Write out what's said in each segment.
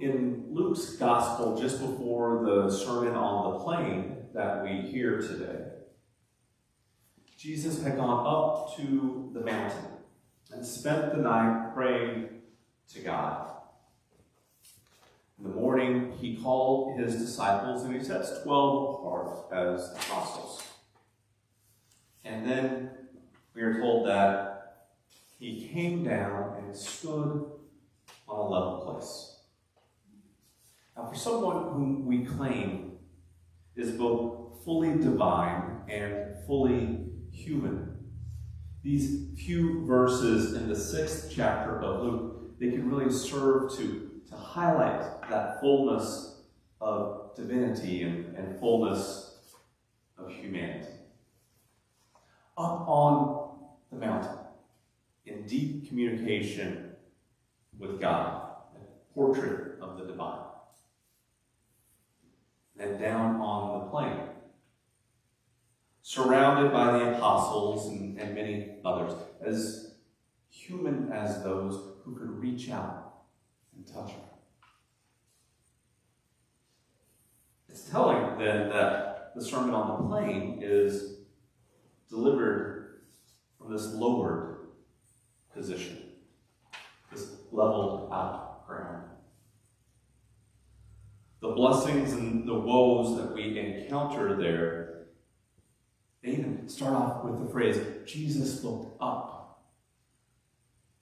In Luke's gospel, just before the Sermon on the Plain that we hear today, Jesus had gone up to the mountain and spent the night praying to God. In the morning, he called his disciples and he sets 12 apart as apostles. And then we are told that he came down and stood on a level place. Now, for someone whom we claim is both fully divine and fully human, these few verses in the 6th chapter of Luke, they can really serve to highlight that fullness of divinity and fullness of humanity. Up on the mountain, in deep communication with God, a portrait of the divine. And down on the plain, surrounded by the apostles and many others, as human as those who could reach out and touch her. It's telling then that the Sermon on the Plain is delivered from this lowered position, this leveled out ground. The blessings and the woes that we encounter there, they even start off with the phrase, Jesus looked up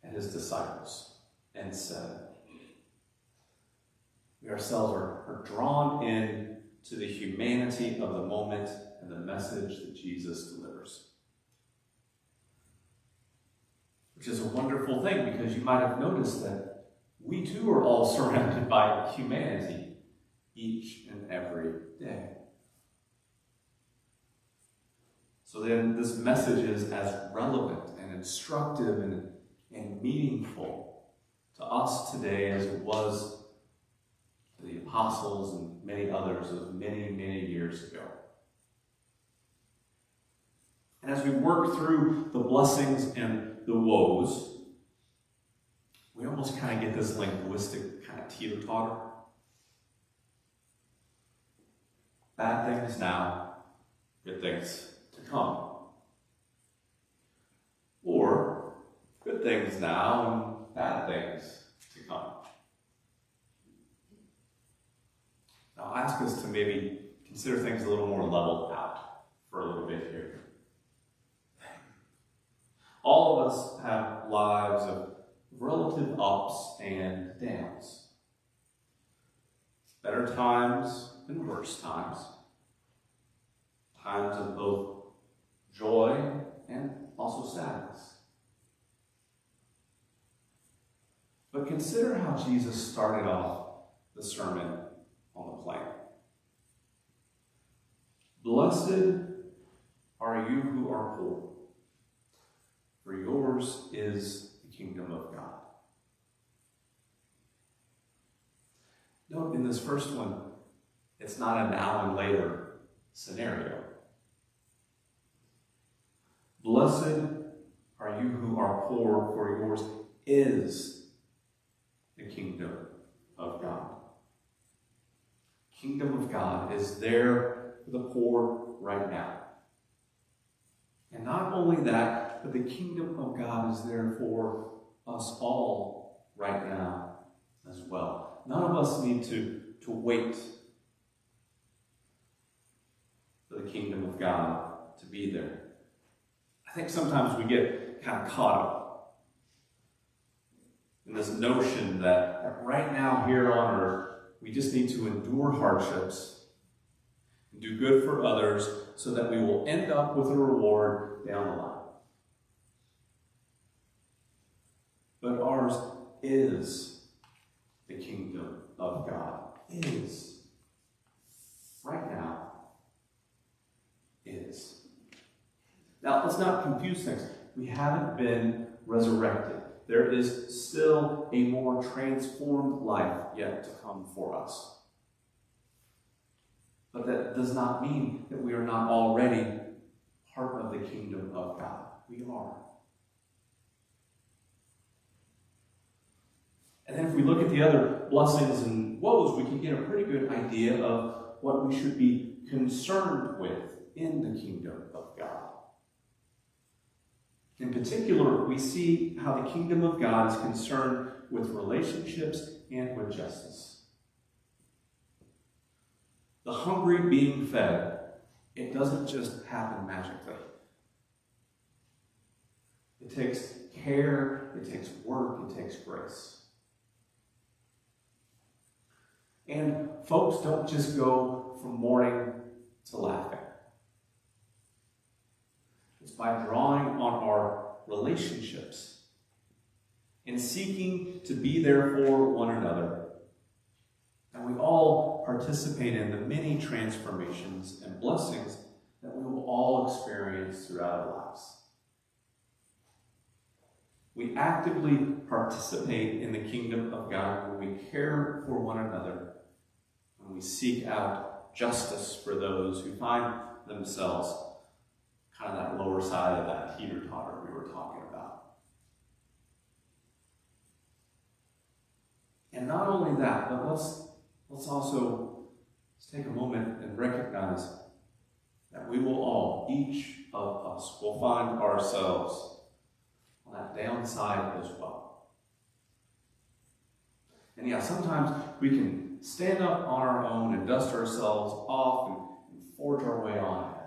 at his disciples and said, we ourselves are drawn in to the humanity of the moment and the message that Jesus delivers. Which is a wonderful thing, because you might have noticed that we too are all surrounded by humanity each and every day. So then this message is as relevant and instructive and meaningful to us today as it was to the apostles and many others of many, many years ago. And as we work through the blessings and the woes, we almost kind of get this linguistic kind of teeter-totter. Bad things now, good things to come. Or good things now and bad things to come. Now, I'll ask us to maybe consider things a little more leveled out for a little bit here. All of us have lives of relative ups and downs. Better times and worse times. Times of both joy and also sadness. But consider how Jesus started off the Sermon on the Plain. Blessed are you who are poor, for yours is the kingdom of God. Note in this first one, it's not a now and later scenario. Blessed are you who are poor, for yours is the kingdom of God. Kingdom of God is there for the poor right now. And not only that, but the kingdom of God is there for us all right now as well. None of us need to wait for the kingdom of God to be there. I think sometimes we get kind of caught up in this notion that right now here on earth, we just need to endure hardships and do good for others so that we will end up with a reward down the line. But ours is the kingdom of God. Is. Right now. Is. Now, let's not confuse things. We haven't been resurrected. There is still a more transformed life yet to come for us. But that does not mean that we are not already part of the kingdom of God. We are. And then if we look at the other blessings and woes, we can get a pretty good idea of what we should be concerned with in the kingdom of God. In particular, we see how the kingdom of God is concerned with relationships and with justice. The hungry being fed, it doesn't just happen magically. It takes care, it takes work, it takes grace. And folks don't just go from mourning to laughing. It's by drawing on our relationships and seeking to be there for one another. And we all participate in the many transformations and blessings that we will all experience throughout our lives. We actively participate in the kingdom of God when we care for one another, when we seek out justice for those who find themselves kind of that lower side of that teeter-totter we were talking about. And not only that, but let's also take a moment and recognize that we will all, each of us, will find ourselves on that downside as well. And yeah, sometimes we can stand up on our own and dust ourselves off and forge our way on ahead.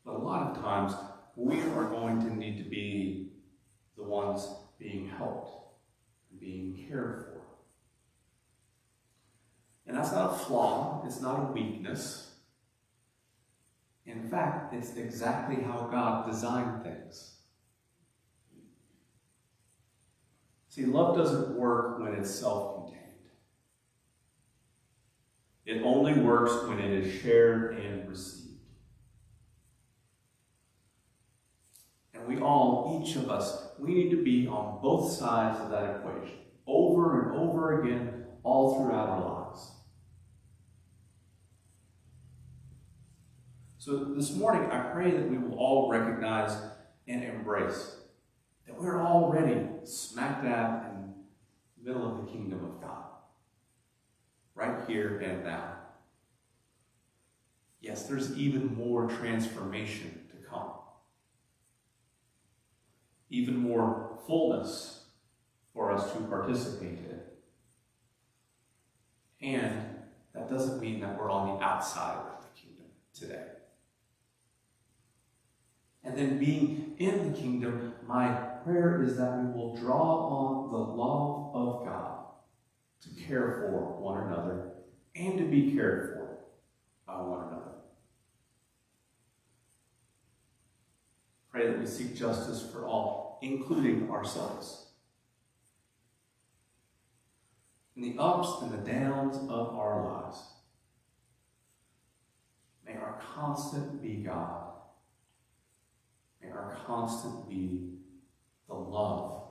But a lot of times, we are going to need to be the ones being helped and being cared for. And that's not a flaw, it's not a weakness. In fact, it's exactly how God designed things. See, love doesn't work when it's self-contained. It only works when it is shared and received. And we all, each of us, we need to be on both sides of that equation, over and over again, all throughout our lives. So this morning, I pray that we will all recognize and embrace that we're already smack dab in the middle of the kingdom of God. Right here and now. Yes, there's even more transformation to come. Even more fullness for us to participate in. And that doesn't mean that we're on the outside of the kingdom today. And then being in the kingdom, my prayer is that we will draw on the love of God to care for one another and to be cared for by one another. Pray that we seek justice for all, including ourselves. In the ups and the downs of our lives, may our constant be God. May our constant be the love